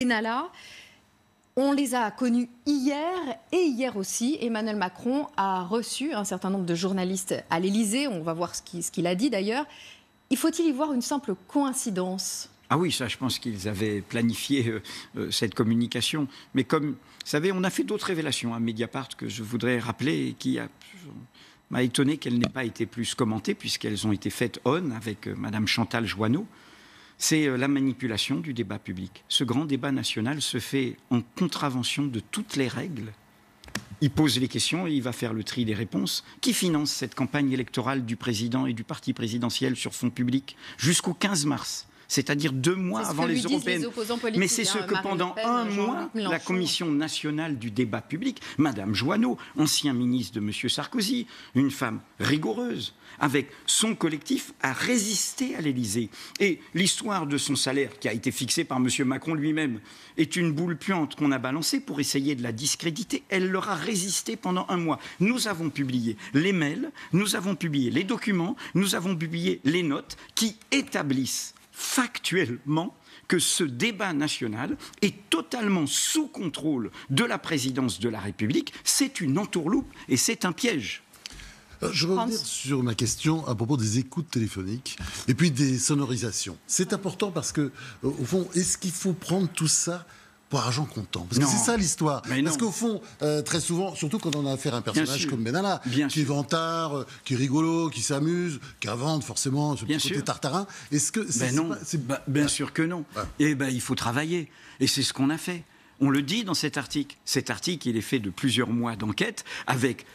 Benalla, on les a connus hier et hier aussi. Emmanuel Macron a reçu un certain nombre de journalistes à l'Élysée. On va voir ce qu'il a dit d'ailleurs. Faut-il y voir une simple coïncidence ? Ah oui, ça, je pense qu'ils avaient planifié cette communication. Mais comme, vous savez, on a fait d'autres révélations à Mediapart que je voudrais rappeler et qui m'a étonné qu'elles n'aient pas été plus commentées puisqu'elles ont été faites avec Madame Chantal Joanneau. C'est la manipulation du débat public. Ce grand débat national se fait en contravention de toutes les règles. Il pose les questions et il va faire le tri des réponses. Qui finance cette campagne électorale du président et du parti présidentiel sur fonds publics jusqu'au 15 mars ? C'est-à-dire 2 mois avant les européennes. Mais c'est ce que pendant un mois, la Commission nationale du débat public, Madame Joanneau, ancien ministre de M. Sarkozy, une femme rigoureuse, avec son collectif, a résisté à l'Élysée. Et l'histoire de son salaire, qui a été fixé par M. Macron lui-même, est une boule puante qu'on a balancée pour essayer de la discréditer. Elle leur a résisté pendant un mois. Nous avons publié les mails, nous avons publié les documents, nous avons publié les notes qui établissent factuellement que ce débat national est totalement sous contrôle de la présidence de la République. C'est une entourloupe et c'est un piège. Je reviens sur ma question à propos des écoutes téléphoniques et puis des sonorisations. C'est important parce que, au fond, est-ce qu'il faut prendre tout ça pour argent comptant? Parce que c'est ça l'histoire. Parce qu'au fond, très souvent, surtout quand on a affaire à un personnage comme Benalla, qui est vantard, qui est rigolo, qui s'amuse, qui invente forcément ce petit côté tartarin, est-ce que bien sûr que non. Et il faut travailler. Et c'est ce qu'on a fait. On le dit dans cet article. Cet article, il est fait de plusieurs mois d'enquête avec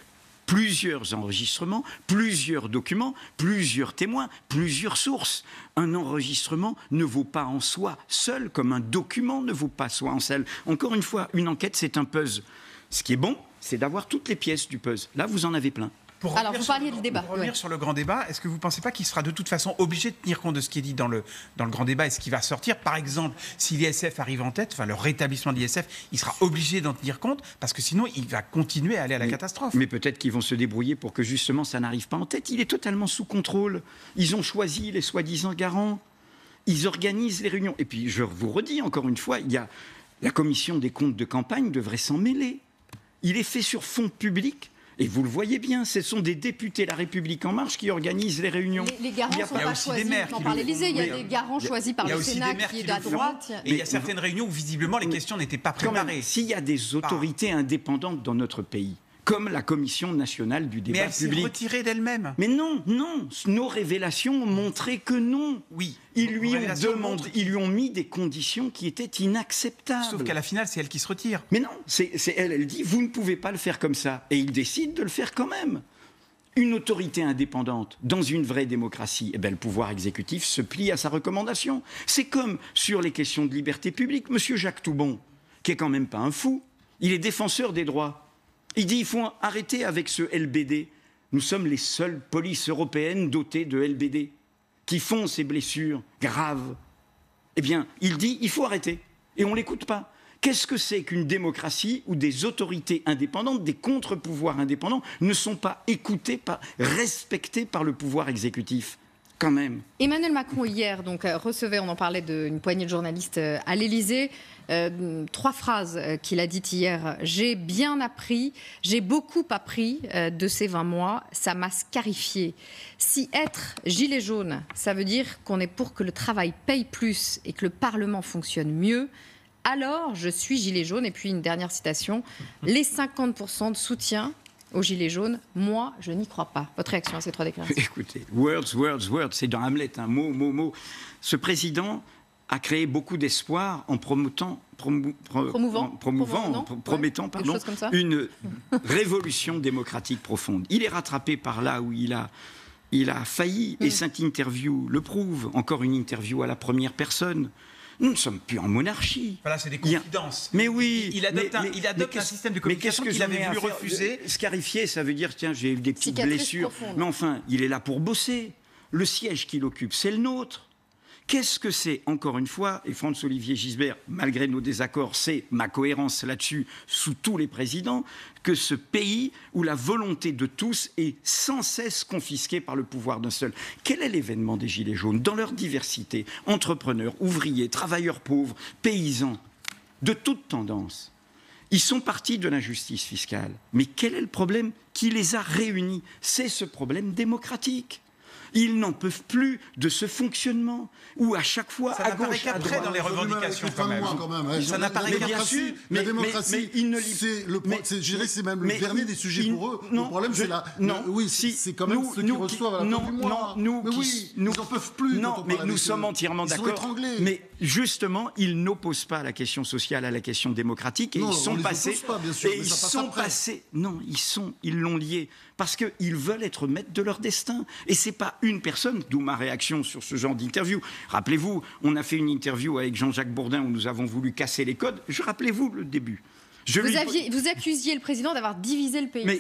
plusieurs enregistrements, plusieurs documents, plusieurs témoins, plusieurs sources. Un enregistrement ne vaut pas en soi seul, comme un document ne vaut pas soi en seul. Encore une fois, une enquête, c'est un puzzle. Ce qui est bon, c'est d'avoir toutes les pièces du puzzle. Là, vous en avez plein. Alors, vous parliez du débat. Pour revenir sur le grand débat, est-ce que vous ne pensez pas qu'il sera de toute façon obligé de tenir compte de ce qui est dit dans le grand débat et ce qui va sortir? Par exemple, si l'ISF arrive en tête, le rétablissement de l'ISF, il sera obligé d'en tenir compte parce que sinon, il va continuer à aller à la catastrophe. Mais peut-être qu'ils vont se débrouiller pour que justement ça n'arrive pas en tête. Il est totalement sous contrôle. Ils ont choisi les soi-disant garants. Ils organisent les réunions. Et puis, je vous redis encore une fois, la commission des comptes de campagne devrait s'en mêler. Il est fait sur fonds publics. Et vous le voyez bien, ce sont des députés La République En Marche qui organisent les réunions. Les garants ne sont pas choisis par l'Élysée. Il y a des garants choisis par le Sénat qui est à droite. Et il y a certaines réunions où visiblement les questions n'étaient pas préparées. S'il y a des autorités indépendantes dans notre pays, comme la Commission nationale du débat public. Mais elle s'est retirée d'elle-même. Mais non, nos révélations ont montré que non. Oui. Ils lui ont mis des conditions qui étaient inacceptables. Sauf qu'à la finale, c'est elle qui se retire. Mais non, c'est elle dit, vous ne pouvez pas le faire comme ça. Et il décide de le faire quand même. Une autorité indépendante, dans une vraie démocratie, le pouvoir exécutif se plie à sa recommandation. C'est comme sur les questions de liberté publique. Monsieur Jacques Toubon, qui est quand même pas un fou, il est défenseur des droits. Il dit qu'il faut arrêter avec ce LBD. Nous sommes les seules polices européennes dotées de LBD qui font ces blessures graves. Eh bien, il dit qu'il faut arrêter. Et on ne l'écoute pas. Qu'est-ce que c'est qu'une démocratie où des autorités indépendantes, des contre-pouvoirs indépendants ne sont pas écoutés, respectés par le pouvoir exécutif ? Quand même. Emmanuel Macron, hier, recevait, on en parlait d'une poignée de journalistes à l'Élysée. 3 phrases qu'il a dites hier. J'ai bien appris, j'ai beaucoup appris de ces 20 mois. Ça m'a scarifié. Si être gilet jaune, ça veut dire qu'on est pour que le travail paye plus et que le Parlement fonctionne mieux, alors je suis gilet jaune. Et puis une dernière citation. Les 50% de soutien aux gilets jaunes, moi, je n'y crois pas. Votre réaction à ces 3 déclarations? Écoutez, words, c'est dans Hamlet, mot. Ce président a créé beaucoup d'espoir en promettant une révolution démocratique profonde. Il est rattrapé par là où il a failli, et cette interview le prouve. Encore une interview à la première personne. Nous ne sommes plus en monarchie. Voilà, c'est des confidences. Mais oui. Il adopte un système de communication qu'il avait voulu refuser. Scarifier, ça veut dire, tiens, j'ai eu des petites blessures. Profonde. Mais enfin, il est là pour bosser. Le siège qu'il occupe, c'est le nôtre. Qu'est-ce que c'est, encore une fois, et François-Olivier Gisbert, malgré nos désaccords, c'est ma cohérence là-dessus, sous tous les présidents, que ce pays où la volonté de tous est sans cesse confisquée par le pouvoir d'un seul. Quel est l'événement des Gilets jaunes? Dans leur diversité, entrepreneurs, ouvriers, travailleurs pauvres, paysans. de toute tendance. Ils sont partis de l'injustice fiscale. Mais quel est le problème qui les a réunis? C'est ce problème démocratique. Ils n'en peuvent plus de ce fonctionnement où à chaque fois, ça à gauche, à droite, dans les revendications quand même. Ça n'apparaît qu'après. La démocratie, c'est même le dernier des sujets pour eux. Le problème, c'est là. Oui, c'est quand même ceux qui reçoivent à la fin du mois. Nous n'en peuvent plus. Non, mais nous sommes entièrement d'accord. Ils sont étranglés. Mais justement, ils n'opposent pas la question sociale à la question démocratique et ils sont passés. Et ils sont passés. Non, ils l'ont lié parce qu'ils veulent être maîtres de leur destin. Et c'est pas une personne, d'où ma réaction sur ce genre d'interview. Rappelez-vous, on a fait une interview avec Jean-Jacques Bourdin où nous avons voulu casser les codes. Rappelez-vous le début. Vous accusiez le président d'avoir divisé le pays. Mais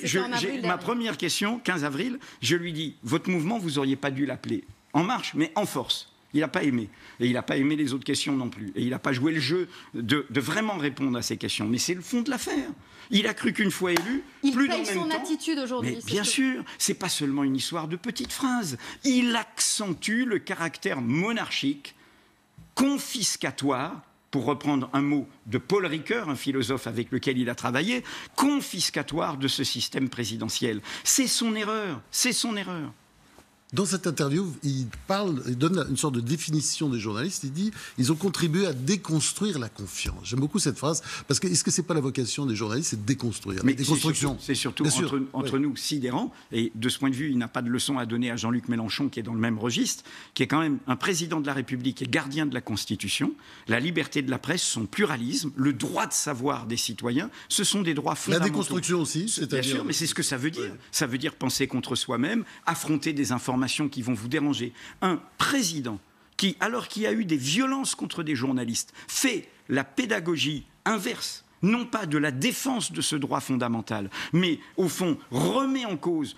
ma première question, 15 avril, je lui dis, votre mouvement, vous n'auriez pas dû l'appeler En Marche, mais En Force. Il n'a pas aimé. Et il n'a pas aimé les autres questions non plus. Et il n'a pas joué le jeu de vraiment répondre à ces questions. Mais c'est le fond de l'affaire. Il a cru qu'une fois élu, plus dans le même temps... Il paye son attitude aujourd'hui. Mais bien sûr, c'est pas seulement une histoire de petites phrases. Il accentue le caractère monarchique, confiscatoire, pour reprendre un mot de Paul Ricoeur, un philosophe avec lequel il a travaillé, confiscatoire de ce système présidentiel. C'est son erreur. C'est son erreur. Dans cette interview, il donne une sorte de définition des journalistes. Il dit ils ont contribué à déconstruire la confiance. J'aime beaucoup cette phrase parce que est-ce que c'est pas la vocation des journalistes, c'est de déconstruire? Mais c'est surtout entre nous sidérant. Et de ce point de vue, il n'a pas de leçon à donner à Jean-Luc Mélenchon, qui est dans le même registre, qui est quand même un président de la République et gardien de la Constitution. La liberté de la presse, son pluralisme, le droit de savoir des citoyens, ce sont des droits fondamentaux. La déconstruction aussi, c'est-à-dire. Bien sûr, mais c'est ce que ça veut dire. Ouais. Ça veut dire penser contre soi-même, affronter des informations qui vont vous déranger. Un président qui, alors qu'il y a eu des violences contre des journalistes, fait la pédagogie inverse, non pas de la défense de ce droit fondamental, mais au fond remet en cause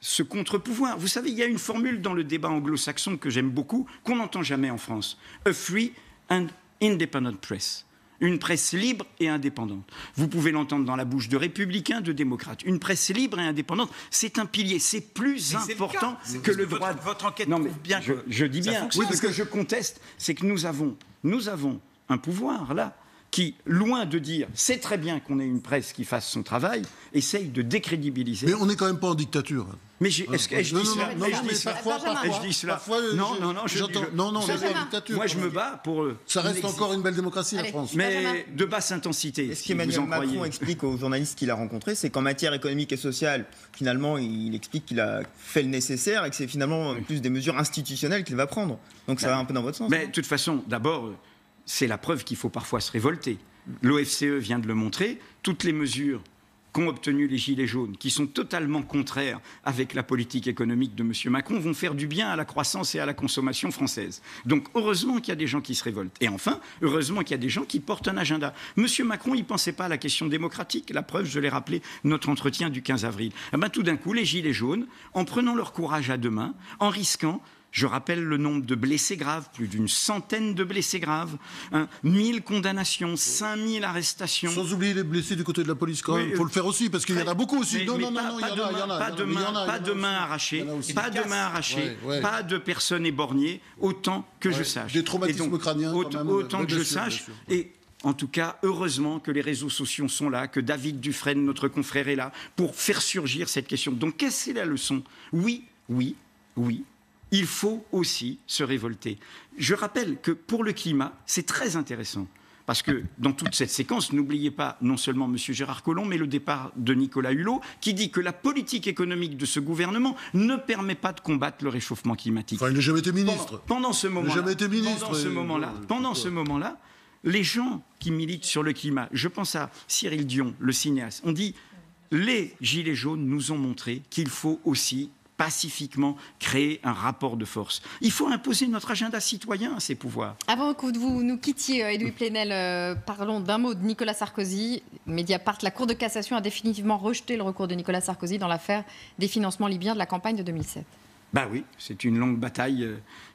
ce contre-pouvoir. Vous savez, il y a une formule dans le débat anglo-saxon que j'aime beaucoup, qu'on n'entend jamais en France. A free and independent press. Une presse libre et indépendante. Vous pouvez l'entendre dans la bouche de républicains, de démocrates. Une presse libre et indépendante, c'est un pilier. C'est plus important que le droit. Votre enquête non, mais prouve bien je dis bien. Oui, parce que je conteste, c'est que nous avons un pouvoir là qui, loin de dire c'est très bien qu'on ait une presse qui fasse son travail, essaye de décrédibiliser. Mais on n'est quand même pas en dictature. Mais est-ce que je dis cela? Non, je dis cela. Non, moi, je me bats pour... Ça reste encore une belle démocratie, la France. Mais de basse intensité. Et ce qu'Emmanuel Macron explique aux journalistes qu'il a rencontrés, c'est qu'en matière économique et sociale, finalement, il explique qu'il a fait le nécessaire et que c'est finalement plus des mesures institutionnelles qu'il va prendre. Donc ça va un peu dans votre sens. Mais de toute façon, d'abord... c'est la preuve qu'il faut parfois se révolter. L'OFCE vient de le montrer. Toutes les mesures qu'ont obtenues les Gilets jaunes, qui sont totalement contraires avec la politique économique de M. Macron, vont faire du bien à la croissance et à la consommation française. Donc, heureusement qu'il y a des gens qui se révoltent. Et enfin, heureusement qu'il y a des gens qui portent un agenda. M. Macron, il ne pensait pas à la question démocratique. La preuve, je l'ai rappelé, notre entretien du 15 avril. Eh bien, tout d'un coup, les Gilets jaunes, en prenant leur courage à deux mains, en risquant... Je rappelle le nombre de blessés graves, plus d'une centaine de blessés graves, 1000 condamnations, 5000 arrestations. Sans oublier les blessés du côté de la police, quand même. Il faut le faire aussi, parce qu'il y en a beaucoup aussi. Non, il y en a. Pas de main arrachée, pas de personnes éborgnées, autant que je sache. Des traumatismes crâniens, autant que je sache. Et en tout cas, heureusement que les réseaux sociaux sont là, que David Dufresne, notre confrère, est là, pour faire surgir cette question. Donc, qu'est-ce que c'est la leçon? Oui. Il faut aussi se révolter. Je rappelle que pour le climat, c'est très intéressant. Parce que dans toute cette séquence, n'oubliez pas non seulement M. Gérard Collomb, mais le départ de Nicolas Hulot, qui dit que la politique économique de ce gouvernement ne permet pas de combattre le réchauffement climatique. Enfin, il n'a jamais été ministre. Pendant ce moment-là, les gens qui militent sur le climat, je pense à Cyril Dion, le cinéaste, on dit les Gilets jaunes nous ont montré qu'il faut aussi pacifiquement créer un rapport de force. Il faut imposer notre agenda citoyen à ces pouvoirs. Avant que vous nous quittiez, Edoui Plenel, parlons d'un mot de Nicolas Sarkozy. Mediapart, la Cour de cassation a définitivement rejeté le recours de Nicolas Sarkozy dans l'affaire des financements libyens de la campagne de 2007. Bah oui, c'est une longue bataille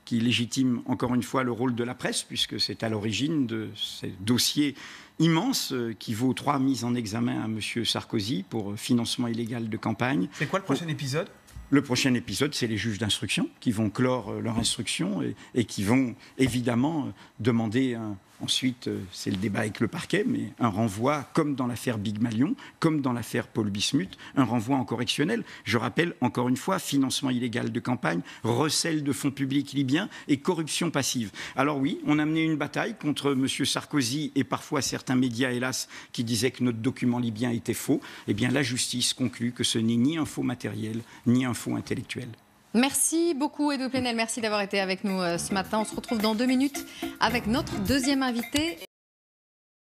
qui légitime encore une fois le rôle de la presse, puisque c'est à l'origine de ces dossiers immenses qui vaut 3 mises en examen à M. Sarkozy pour financement illégal de campagne. C'est quoi le prochain épisode ? Le prochain épisode, c'est les juges d'instruction qui vont clore leur instruction et qui vont évidemment demander Ensuite, c'est le débat avec le parquet, mais un renvoi, comme dans l'affaire Big Malion, comme dans l'affaire Paul Bismuth, un renvoi en correctionnel. Je rappelle, encore une fois, financement illégal de campagne, recel de fonds publics libyens et corruption passive. Alors oui, on a mené une bataille contre M. Sarkozy et parfois certains médias, hélas, qui disaient que notre document libyen était faux. Eh bien, la justice conclut que ce n'est ni un faux matériel, ni un faux intellectuel. Merci beaucoup, Edoui Plenel. Merci d'avoir été avec nous ce matin. On se retrouve dans 2 minutes avec notre deuxième invité.